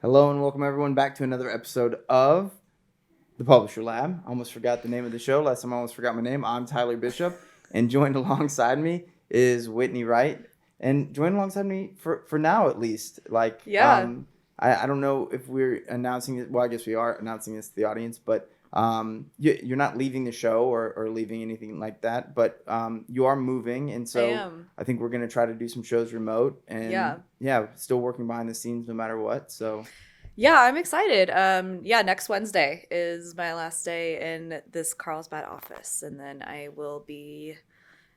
Hello and welcome everyone back to another episode of the Publisher Lab. I almost forgot the name of the show. Last time I almost forgot my name. I'm Tyler Bishop, and joined alongside me is Whitney Wright. And joined alongside me for now at least. Yeah, I don't know if we're announcing it. Well, I guess we are announcing this to the audience, but you're not leaving the show or leaving anything like that. But you are moving, and I so am. I think we're gonna try to do some shows remote, and Yeah. yeah, still working behind the scenes no matter what. So. Yeah, I'm excited. Yeah, next Wednesday is my last day in this Carlsbad office, and then I will be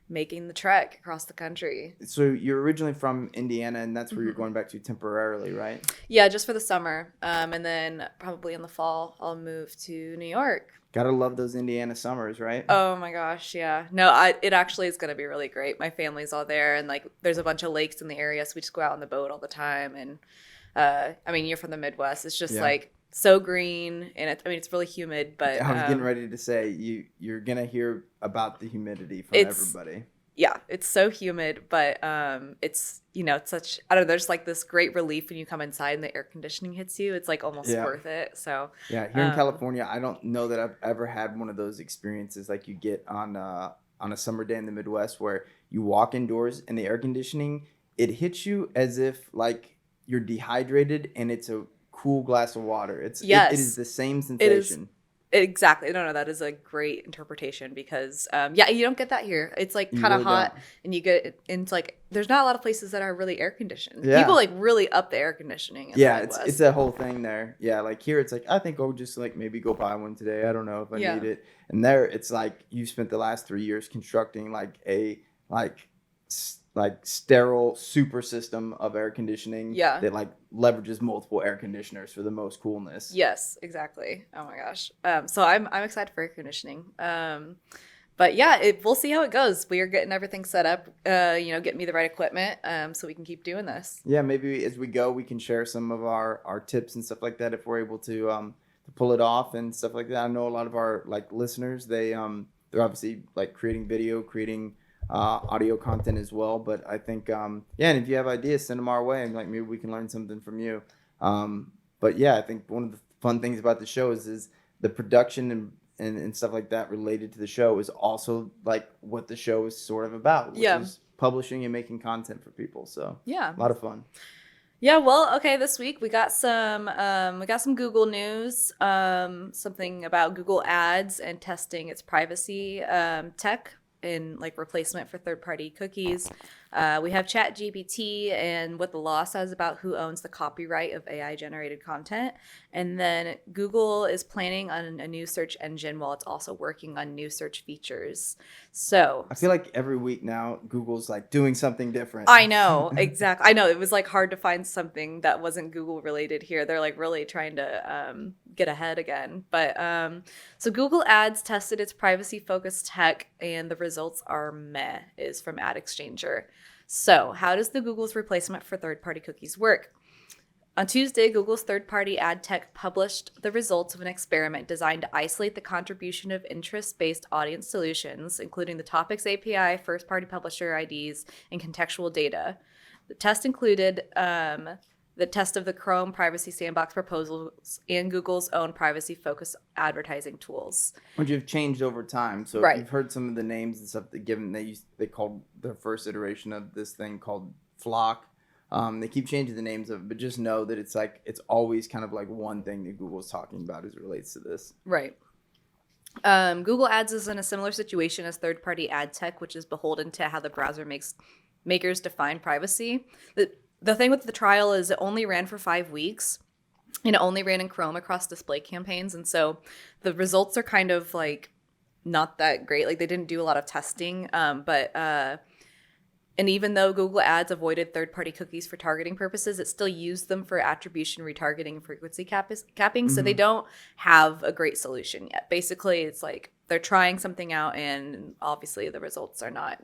making the trek across the country. So you're originally from Indiana, and that's where you're hmm going back to temporarily, right? Yeah, just for the summer. And then probably in the fall, I'll move to New York. Gotta love those Indiana summers, right? Oh my gosh, yeah. No, it actually is gonna be really great. My family's all there, and like there's a bunch of lakes in the area, so we just go out on the boat all the time. And I mean, you're from the Midwest. It's just Yeah. like so green, and it's really humid, but I was getting ready to say you're gonna hear about the humidity from it's everybody. yeah, it's so humid, but it's it's such I don't know. There's like this great relief when you come inside and the air conditioning hits you. It's like almost Yeah. worth it. So Yeah. Here in um, California, I don't know that I've ever had one of those experiences like you get on a summer day in the Midwest where you walk indoors and the air conditioning, it hits you as if like you're dehydrated and it's a cool glass of water. It is yes, the same it is. sensation. Exactly. No, no, that is a great interpretation because, yeah, you don't get that here. It's like You kind of really don't. hot, and you get into like, there's not a lot of places that are really air conditioned. People Yeah. like really up the air conditioning in the Yeah, it's Midwest. a whole thing there. Yeah, like here it's like I think I'll just like maybe go buy one today. I don't know if I need Yeah. it. And there it's like you spent the last 3 years constructing like like sterile super system of air conditioning Yeah. that like leverages multiple air conditioners for the most coolness. Yes, exactly. Oh my gosh. So I'm excited for air conditioning. But yeah, we'll see how it goes. We are getting everything set up, getting me the right equipment, so we can keep doing this. Yeah, maybe as we go we can share some of our tips and stuff like that if we're able to pull it off and stuff like that. I know a lot of our like listeners, they're obviously like creating video, creating audio content as well. But I think yeah, and if you have ideas, send them our way, and like maybe we can learn something from you. But yeah, I think one of the fun things about the show is the production and stuff like that related to the show is also like what the show is sort of about, which Yeah. is publishing and making content for people. So Yeah. a lot of fun. Yeah, well, okay, this week we got some Google news, something about Google Ads and testing its privacy tech in like replacement for third-party cookies. We have ChatGPT and what the law says about who owns the copyright of AI generated content. And then Google is planning on a new search engine while it's also working on new search features. So I feel like every week now Google's like doing something different. I know, exactly. I know it was like hard to find something that wasn't Google related here. They're like really trying to get ahead again. But so Google Ads tested its privacy focused tech, and the results are meh, is from Ad Exchanger. So, how does the Google's replacement for third party cookies work? On Tuesday, Google's third party ad tech published the results of an experiment designed to isolate the contribution of interest based audience solutions, including the Topics API, first party publisher IDs, and contextual data. The test included the test of the Chrome Privacy Sandbox proposals and Google's own privacy focused advertising tools. Which have changed over time. So if Right. you've heard some of the names and stuff that given they called their first iteration of this thing called Flock. They keep changing the names of it, but just know that it's always kind of like one thing that Google's talking about as it relates to this. Right. Google Ads is in a similar situation as third-party ad tech, which is beholden to how the browser makers define privacy. The thing with the trial is it only ran for 5 weeks, and it only ran in Chrome across display campaigns, and so the results are kind of like not that great. Like they didn't do a lot of testing, but and even though Google Ads avoided third-party cookies for targeting purposes, it still used them for attribution, retargeting, and frequency capping. So they Hmm. don't have a great solution yet. Basically, it's like they're trying something out, and obviously the results are not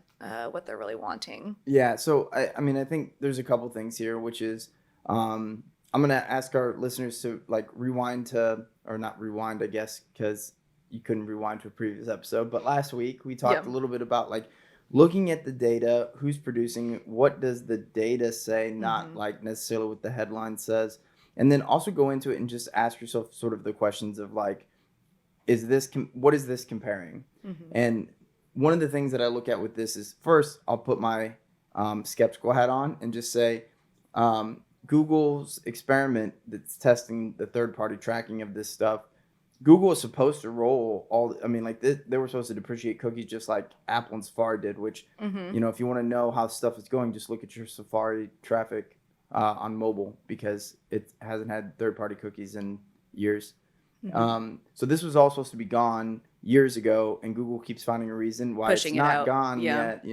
what they're really wanting. Yeah, so I mean I think there's a couple things here, which is I'm gonna ask our listeners to like rewind to or not rewind, I guess, because you couldn't rewind to a previous episode. But last week we Yeah. talked a little bit about like looking at the data, who's producing, what does the data say, not hmm like necessarily what the headline says. and then also go into it and just ask yourself sort of the questions of like, what is this comparing? And one of the things that I look at with this is, first, I'll put my skeptical hat on and just say, Google's experiment that's testing the third-party tracking of this stuff, Google is supposed to roll they were supposed to depreciate cookies just like Apple and Safari did, which, if you want to know how stuff is going, just look at your Safari traffic on mobile, because it hasn't had third-party cookies in years. So this was all supposed to be gone years ago, and Google keeps finding a reason why Pushing it's not out. gone yet,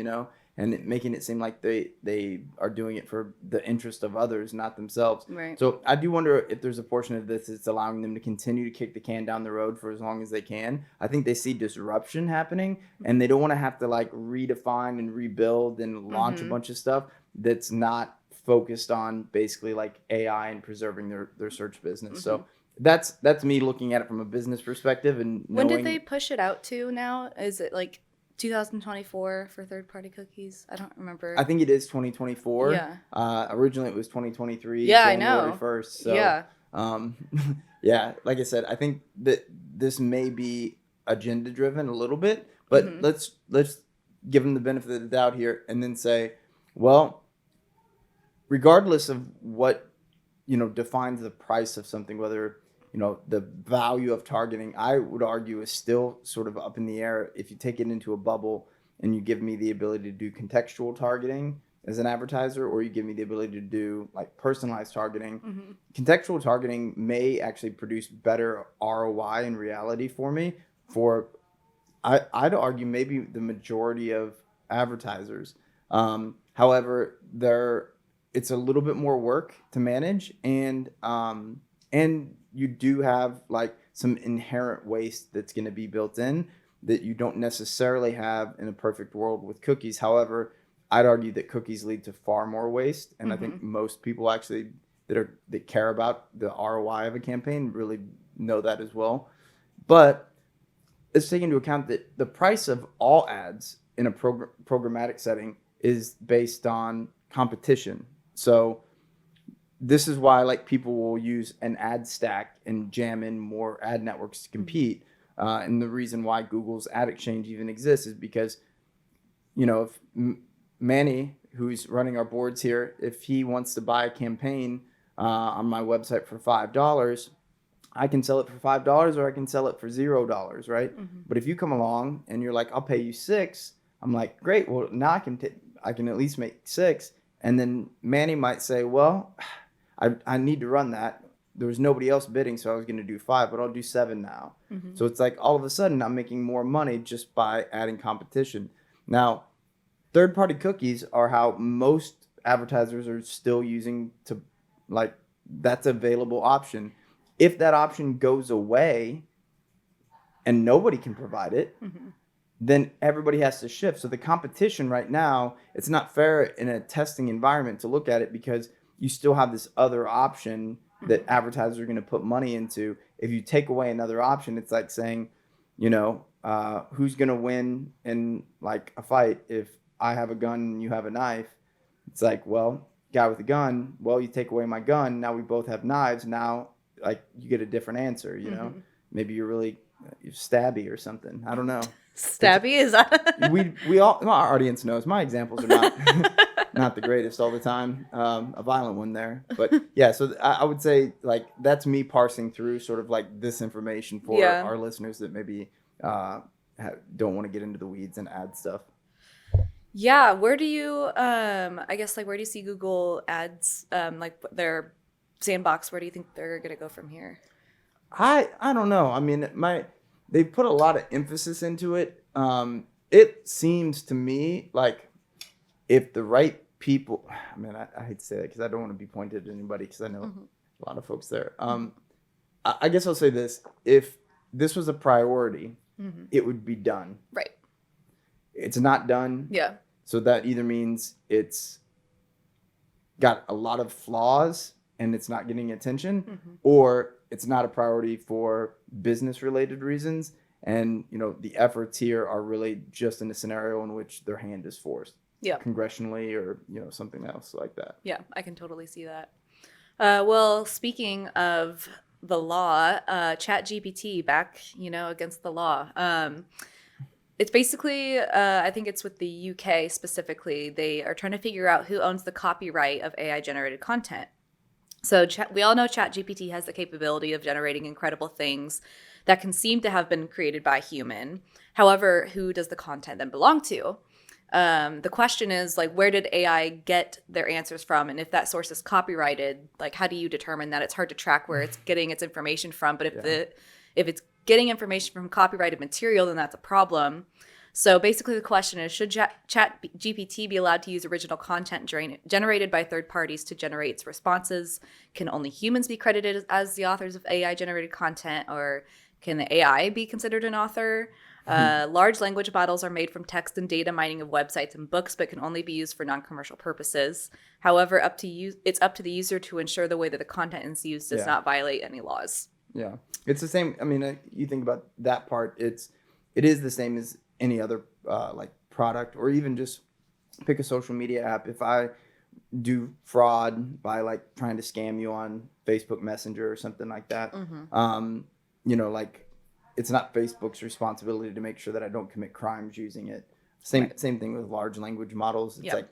and making it seem like they are doing it for the interest of others, not themselves. Right. So I do wonder if there's a portion of this that's allowing them to continue to kick the can down the road for as long as they can. I think they see disruption happening, and they don't want to have to like redefine and rebuild and launch a bunch of stuff that's not focused on basically like AI and preserving their search business. So that's me looking at it from a business perspective. And when did they push it out to now? Is it like 2024 for third-party cookies? I don't remember. I think it is 2024. Yeah. Originally it was 2023. Yeah, January I know. 1st. So, yeah. Yeah, like I said, I think that this may be agenda driven a little bit, but let's give them the benefit of the doubt here and then say, well, regardless of what defines the price of something, whether the value of targeting, I would argue, is still sort of up in the air. If you take it into a bubble and you give me the ability to do contextual targeting as an advertiser, or you give me the ability to do like personalized targeting, contextual targeting may actually produce better ROI in reality for me. I'd argue maybe the majority of advertisers. However, it's a little bit more work to manage, and you do have like some inherent waste that's going to be built in that you don't necessarily have in a perfect world with cookies. However, I'd argue that cookies lead to far more waste, and I think most people actually that care about the ROI of a campaign really know that as well. But let's take into account that the price of all ads in a programmatic setting is based on competition. So this is why like people will use an ad stack and jam in more ad networks to compete. And the reason why Google's ad exchange even exists is because, if Manny, who's running our boards here, if he wants to buy a campaign on my website for $5, I can sell it for $5 or I can sell it for $0, right? But if you come along and you're like, I'll pay you $6, I'm like, great. Well, now I can at least make $6. And then Manny might say, well, I need to run that. There was nobody else bidding, so I was going to do $5, but I'll do $7 now. So it's like all of a sudden I'm making more money just by adding competition. Now, third-party cookies are how most advertisers are still using to, like, that's an available option. If that option goes away and nobody can provide it, then everybody has to shift. So the competition right now, it's not fair in a testing environment to look at it, because you still have this other option that advertisers are going to put money into. If you take away another option, it's like saying, who's going to win in like a fight if I have a gun and you have a knife? It's like, well, guy with a gun, well, you take away my gun, now we both have knives. Now, like, you get a different answer, Maybe you're stabby or something. I don't know. Stabby, is that? we all, our audience knows my examples are not not the greatest all the time. A violent one there, but yeah. So I would say like that's me parsing through sort of like this information for our listeners that maybe don't want to get into the weeds and add stuff. Yeah, where do you I guess like where do you see Google Ads like their sandbox? Where do you think they're gonna go from here? I don't know. I mean, they put a lot of emphasis into it. It seems to me like if the right people, I mean, I hate to say that because I don't want to be pointed at anybody, because I know a lot of folks there. I guess I'll say this: if this was a priority, it would be done. Right. It's not done. Yeah. So that either means it's got a lot of flaws and it's not getting attention, or it's not a priority for business related reasons. And, the efforts here are really just in a scenario in which their hand is forced. Yeah. Congressionally or, something else like that. Yeah, I can totally see that. Well, speaking of the law, ChatGPT back, against the law. It's basically, I think it's with the UK specifically. They are trying to figure out who owns the copyright of AI generated content. So we all know ChatGPT has the capability of generating incredible things that can seem to have been created by a human. However, who does the content then belong to? The question is like, where did AI get their answers from? And if that source is copyrighted, like, how do you determine that? It's hard to track where it's getting its information from. But if it's getting information from copyrighted material, then that's a problem. So basically, the question is, should Chat GPT be allowed to use original content generated by third parties to generate its responses? Can only humans be credited as the authors of AI generated content, or can the AI be considered an author? Large language models are made from text and data mining of websites and books, but can only be used for non-commercial purposes. However, it's up to the user to ensure the way that the content is used does not violate any laws. Yeah, it's the same. I mean, you think about that part. It is the same as any other like product, or even just pick a social media app. If I do fraud by like trying to scam you on Facebook Messenger or something like that, like it's not Facebook's responsibility to make sure that I don't commit crimes using it. Same thing with large language models. It's like,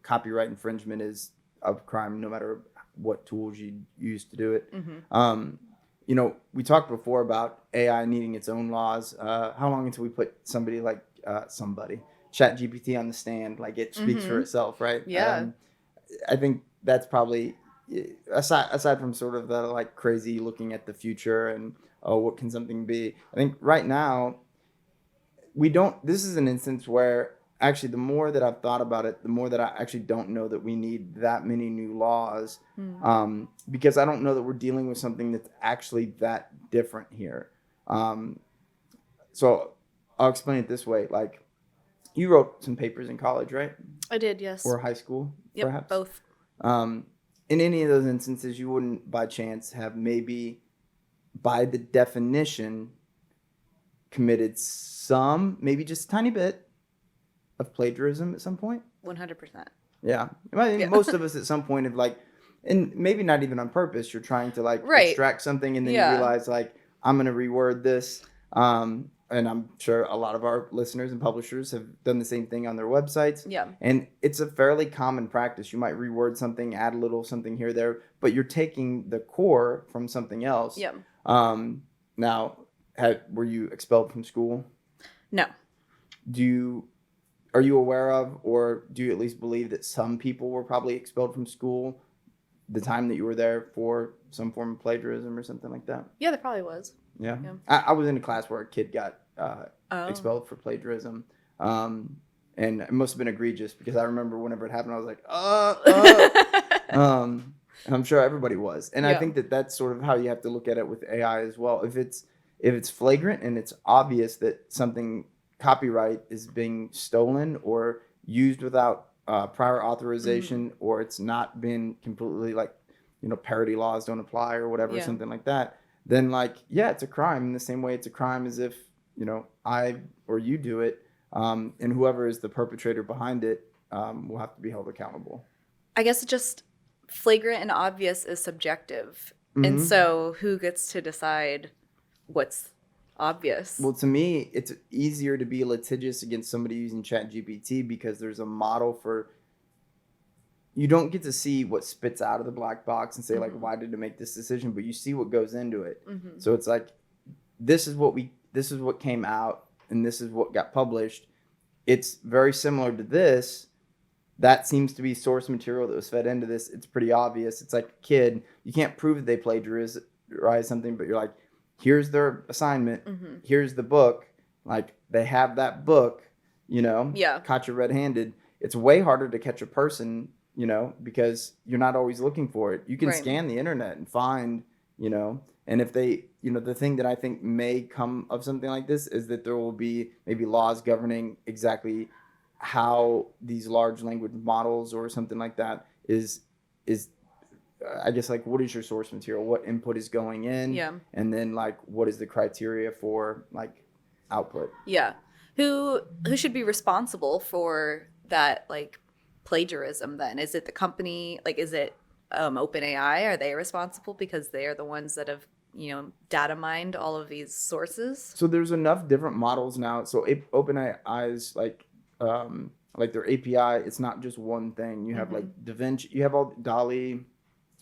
copyright infringement is a crime no matter what tools you use to do it. We talked before about AI needing its own laws. How long until we put somebody like ChatGPT on the stand? Like, it speaks for itself, right? Yeah. I think that's probably, aside from sort of the like crazy looking at the future and what can something be. I think right now this is an instance where actually the more that I've thought about it, the more that I actually don't know that we need that many new laws, because I don't know that we're dealing with something that's actually that different here. So I'll explain it this way. Like, you wrote some papers in college, right? I did, yes. Or high school, perhaps? Both. In any of those instances, you wouldn't by chance have maybe, by the definition, committed some, maybe just a tiny bit, of plagiarism at some point? 100%. Yeah. I mean, most of us at some point have like, and maybe not even on purpose, you're trying to like extract something and then you realize like, I'm going to reword this. And I'm sure a lot of our listeners and publishers have done the same thing on their websites. Yeah. And it's a fairly common practice. You might reword something, add a little something here, there, but you're taking the core from something else. Yeah. Now, were you expelled from school? No. Are you aware of, or do you at least believe that some people were probably expelled from school the time that you were there for some form of plagiarism or something like that? Yeah, there probably was. Yeah. I was in a class where a kid got expelled for plagiarism. And it must have been egregious, because I remember whenever it happened, I was like, I'm sure everybody was. And I think that that's sort of how you have to look at it with AI as well. If it's flagrant and it's obvious that something copyright is being stolen or used without prior authorization, or it's not been completely like, parody laws don't apply or whatever, something like that, then like, it's a crime in the same way it's a crime as if, I or you do it, and whoever is the perpetrator behind it will have to be held accountable. I guess just flagrant and obvious is subjective. And so who gets to decide what's obvious? Well, to me, it's easier to be litigious against somebody using ChatGPT because there's a model for, you don't get to see what spits out of the black box and say like, why did it make this decision? But you see what goes into it. So it's like, this is what came out and this is what got published. It's very similar to this. That seems to be source material that was fed into this. It's pretty obvious. It's like a kid. You can't prove that they plagiarize something, but you're like, here's their assignment. Here's the book. Like, they have that book, caught you red-handed. It's way harder to catch a person, because you're not always looking for it. You can scan the internet and find, and if they, the thing that I think may come of something like this is that there will be maybe laws governing exactly how these large language models or something like that is I guess, like, what is your source material? What input is going in? Yeah. And then, like, what is the criteria for, like, output? Yeah. Who should be responsible for that, like, plagiarism then? Is it the company? Like, is it OpenAI? Are they responsible because they are the ones that have, data mined all of these sources? So there's enough different models now. So OpenAI is like their API. It's not just one thing. You have like DaVinci, you have all DALL-E,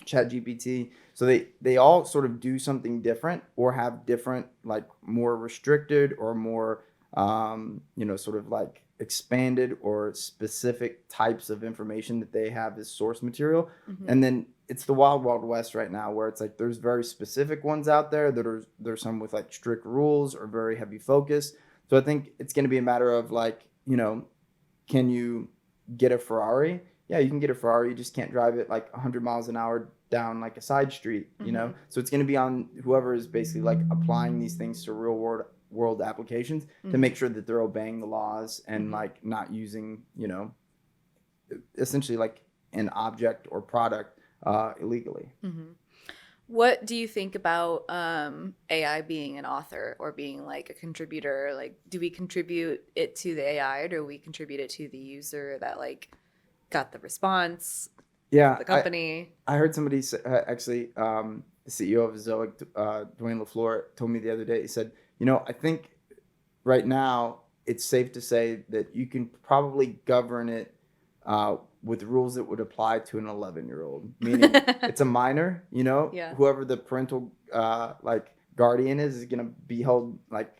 ChatGPT. So they all sort of do something different or have different, like more restricted or more sort of like expanded or specific types of information that they have as source material. And then it's the wild west right now, where it's like there's very specific ones out there that are, there's some with like strict rules or very heavy focus. So I think it's going to be a matter of like, can you get a Ferrari? Yeah, you can get a Ferrari. You just can't drive it like 100 miles an hour down like a side street, So it's going to be on whoever is basically like applying these things to real world applications to make sure that they're obeying the laws and like not using, essentially like an object or product illegally. What do you think about AI being an author or being like a contributor? Like, do we contribute it to the AI, or do we contribute it to the user that like got the response? Yeah, the company. I heard somebody say, actually, the CEO of Ezoic, Dwayne LaFleur, told me the other day. He said, I think right now it's safe to say that you can probably govern it with rules that would apply to an 11-year-old, meaning it's a minor, Yeah. whoever the parental like guardian is going to be held like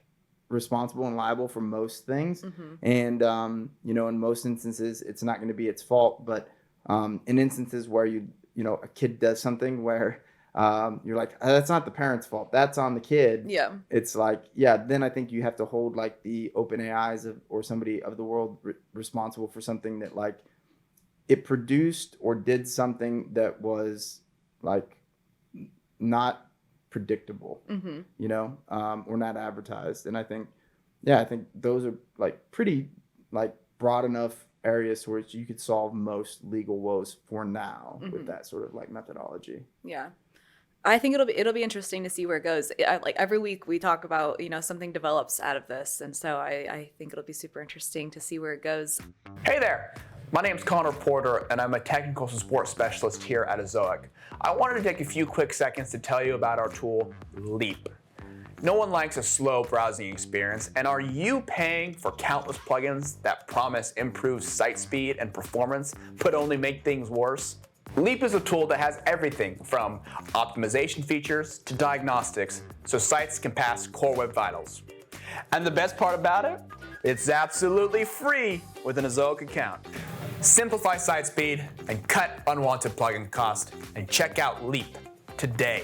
responsible and liable for most things. And, in most instances, it's not going to be its fault. But in instances where a kid does something where you're like, that's not the parent's fault, that's on the kid. Yeah. It's like, then I think you have to hold like the OpenAIs or somebody of the world responsible for something that like it produced or did something that was like not predictable, or not advertised. And I think those are like pretty like broad enough areas where you could solve most legal woes for now with that sort of like methodology. Yeah. I think it'll be interesting to see where it goes. Like every week we talk about, something develops out of this. And so I think it'll be super interesting to see where it goes. Hey there. My name's Conor Porter, and I'm a technical support specialist here at Ezoic. I wanted to take a few quick seconds to tell you about our tool, Leap. No one likes a slow browsing experience, and are you paying for countless plugins that promise improved site speed and performance, but only make things worse? Leap is a tool that has everything from optimization features to diagnostics, so sites can pass Core Web Vitals. And the best part about it? It's absolutely free with an Ezoic account. Simplify site speed and cut unwanted plugin cost, and check out Leap today.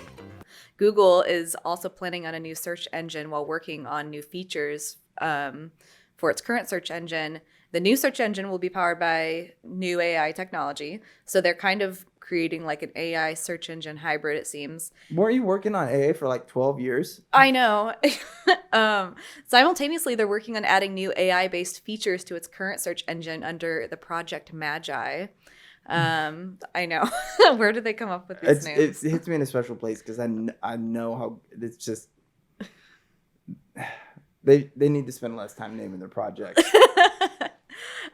Google is also planning on a new search engine while working on new features for its current search engine. The new search engine will be powered by new AI technology. So they're kind of creating like an AI search engine hybrid, it seems. Weren't you working on AI for like 12 years? I know. Simultaneously, they're working on adding new AI-based features to its current search engine under the Project Magi. I know. Where did they come up with these names? It hits me in a special place because I know how it's just they need to spend less time naming their projects.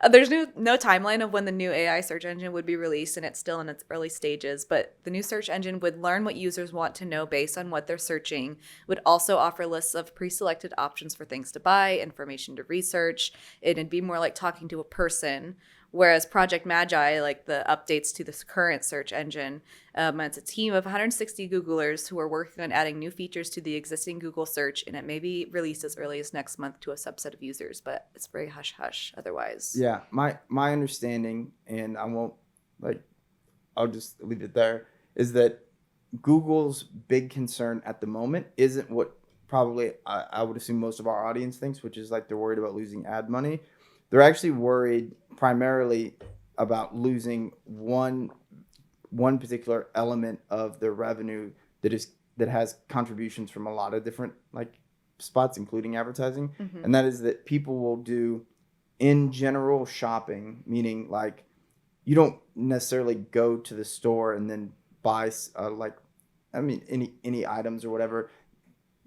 There's no timeline of when the new AI search engine would be released, and it's still in its early stages. But the new search engine would learn what users want to know based on what they're searching, would also offer lists of pre-selected options for things to buy, information to research. It'd be more like talking to a person. Whereas Project Magi, like the updates to this current search engine, it's a team of 160 Googlers who are working on adding new features to the existing Google search, and it may be released as early as next month to a subset of users, but it's very hush-hush otherwise. Yeah, my understanding, and I'll just leave it there, is that Google's big concern at the moment isn't what probably I would assume most of our audience thinks, which is like they're worried about losing ad money. They're actually worried primarily about losing one particular element of their revenue that has contributions from a lot of different like spots, including advertising. And that is that people will do in general shopping, meaning like you don't necessarily go to the store and then buy any items or whatever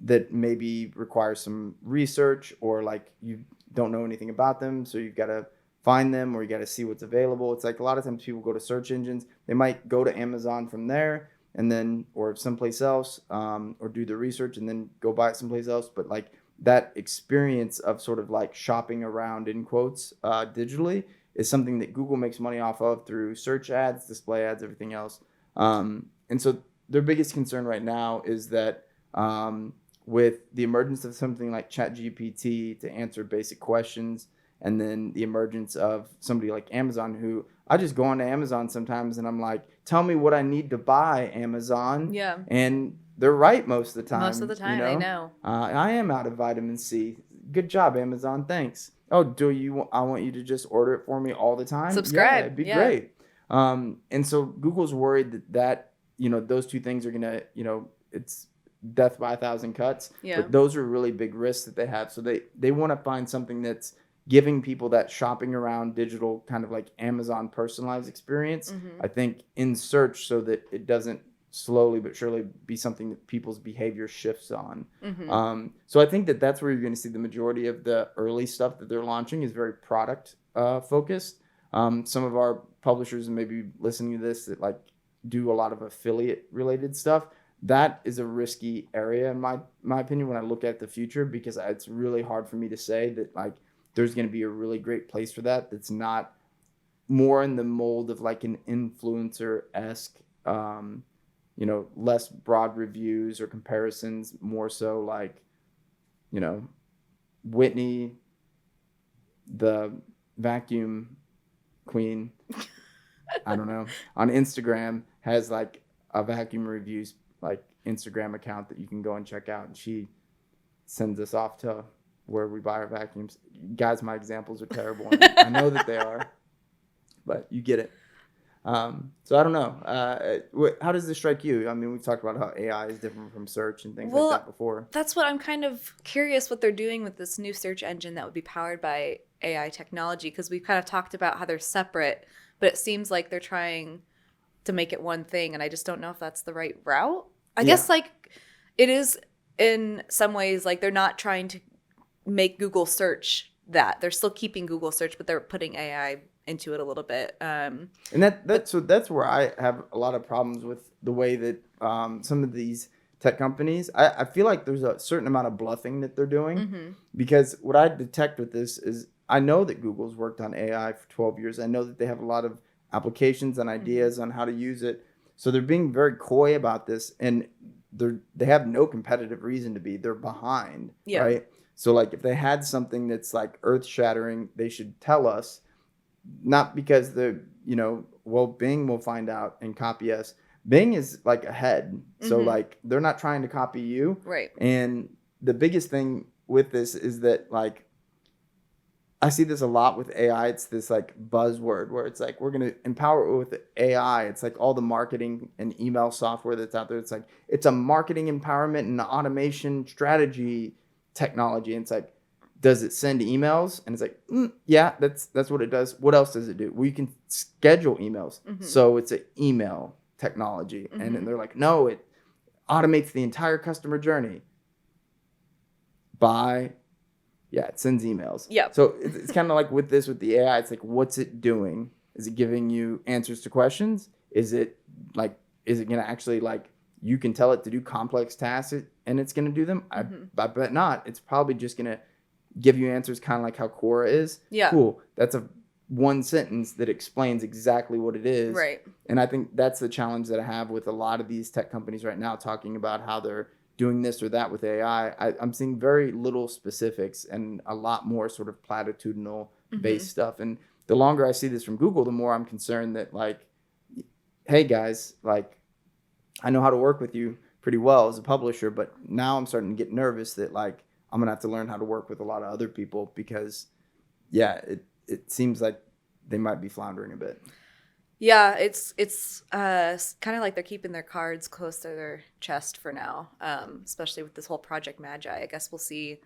that maybe requires some research, or like you don't know anything about them, so you've got to find them, or you got to see what's available. It's like a lot of times people go to search engines. They might go to Amazon from there and then, or someplace else, or do the research and then go buy it someplace else. But like that experience of sort of like shopping around in quotes digitally is something that Google makes money off of through search ads, display ads, everything else. And so their biggest concern right now is that with the emergence of something like ChatGPT to answer basic questions, and then the emergence of somebody like Amazon, who I just go onto Amazon sometimes and I'm like, tell me what I need to buy, Amazon. Yeah. And they're right most of the time. Most of the time, they know. I am out of vitamin C. Good job, Amazon. Thanks. Oh, I want you to just order it for me all the time? Subscribe. Yeah, it'd be great. And so Google's worried that those two things are going to, it's death by 1,000 cuts. Yeah. But those are really big risks that they have. So they want to find something that's giving people that shopping around digital kind of like Amazon personalized experience, I think, in search, so that it doesn't slowly but surely be something that people's behavior shifts on. So I think that's where you're going to see the majority of the early stuff that they're launching is very product focused. Some of our publishers may be listening to this that like do a lot of affiliate related stuff. That is a risky area in my opinion when I look at the future, because it's really hard for me to say that like there's going to be a really great place for that's not more in the mold of like an influencer-esque, less broad reviews or comparisons, more so like, Whitney, the vacuum queen, I don't know, on Instagram has like a vacuum reviews like Instagram account that you can go and check out, and she sends us off to where we buy our vacuums. Guys, my examples are terrible. I know that they are, but you get it. So I don't know. How does this strike you? I mean, we've talked about how AI is different from search and things like that before. That's what I'm kind of curious what they're doing with this new search engine that would be powered by AI technology, because we've kind of talked about how they're separate, but it seems like they're trying to make it one thing, and I just don't know if that's the right route. I guess like it is in some ways, like they're not trying to make Google search that. They're still keeping Google search, but they're putting AI into it a little bit. And that's where I have a lot of problems with the way that some of these tech companies, I feel like there's a certain amount of bluffing that they're doing, because what I detect with this is I know that Google's worked on AI for 12 years. I know that they have a lot of applications and ideas on how to use it. So they're being very coy about this, and they have no competitive reason to be. They're behind, right? So like if they had something that's like earth shattering, they should tell us, not because Bing will find out and copy us. Bing is like ahead. So like they're not trying to copy you. Right. And the biggest thing with this is that like I see this a lot with AI. It's this like buzzword where it's like, we're going to empower it with AI. It's like all the marketing and email software that's out there. It's like, it's a marketing empowerment and automation strategy technology. And it's like, does it send emails? And it's like, yeah, that's what it does. What else does it do? Well, you can schedule emails. So it's an email technology. And then they're like, no, it automates the entire customer journey it sends emails. Yeah. So it's kind of like with the AI, it's like, what's it doing? Is it giving you answers to questions? Is it going to actually like, you can tell it to do complex tasks and it's going to do them? I bet not. It's probably just going to give you answers kind of like how Quora is. Yeah. Cool. That's one sentence that explains exactly what it is. Right. And I think that's the challenge that I have with a lot of these tech companies right now, talking about how they're doing this or that with AI. I'm seeing very little specifics and a lot more sort of platitudinal based stuff. And the longer I see this from Google, the more I'm concerned that like, hey guys, like I know how to work with you pretty well as a publisher, but now I'm starting to get nervous that like I'm gonna have to learn how to work with a lot of other people, because it seems like they might be floundering a bit. Yeah, it's kind of like they're keeping their cards close to their chest for now, especially with this whole Project Magi. I guess we'll see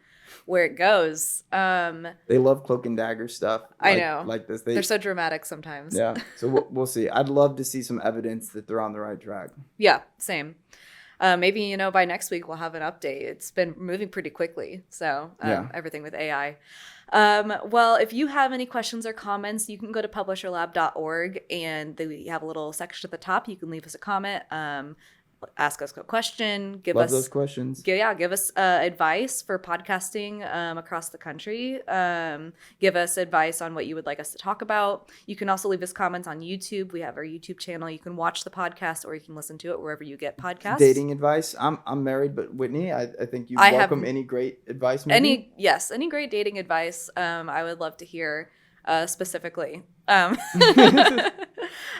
where it goes. They love cloak and dagger stuff. I know. Like this. They're so dramatic sometimes. Yeah. So we'll see. I'd love to see some evidence that they're on the right track. Yeah, same. maybe, you know, by next week we'll have an update. It's been moving pretty quickly. So everything with AI. Well, if you have any questions or comments, you can go to publisherlab.org and we have a little section at the top. You can leave us a comment. Ask us a question. Love those questions. Give us advice for podcasting across the country. Give us advice on what you would like us to talk about. You can also leave us comments on YouTube. We have our YouTube channel. You can watch the podcast or you can listen to it wherever you get podcasts. Dating advice. I'm married, but Whitney, I think you welcome any great advice. Maybe? Any great dating advice. I would love to hear specifically.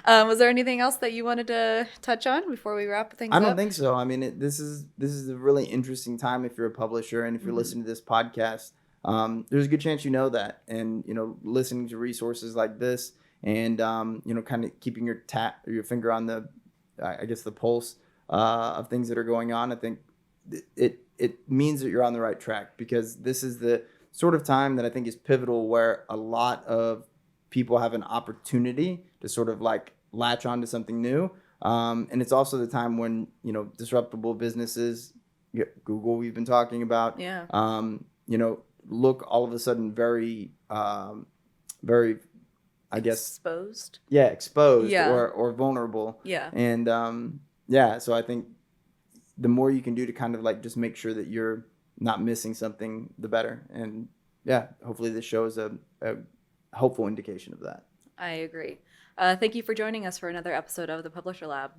Was there anything else that you wanted to touch on before we wrap things up? I don't think so. I mean, this is a really interesting time if you're a publisher and if you're listening to this podcast. There's a good chance you know that, and you know, listening to resources like this, and you know, kind of keeping your finger on the, I guess, the pulse of things that are going on. I think it means that you're on the right track, because this is the sort of time that I think is pivotal, where a lot of people have an opportunity to sort of like latch onto something new. And it's also the time when, you know, disruptable businesses, Google, we've been talking about, you know, look all of a sudden very, I guess, exposed. Or vulnerable. And so I think the more you can do to kind of like just make sure that you're not missing something, the better. And hopefully this show is a hopeful indication of that. I agree. Thank you for joining us for another episode of the Publisher Lab.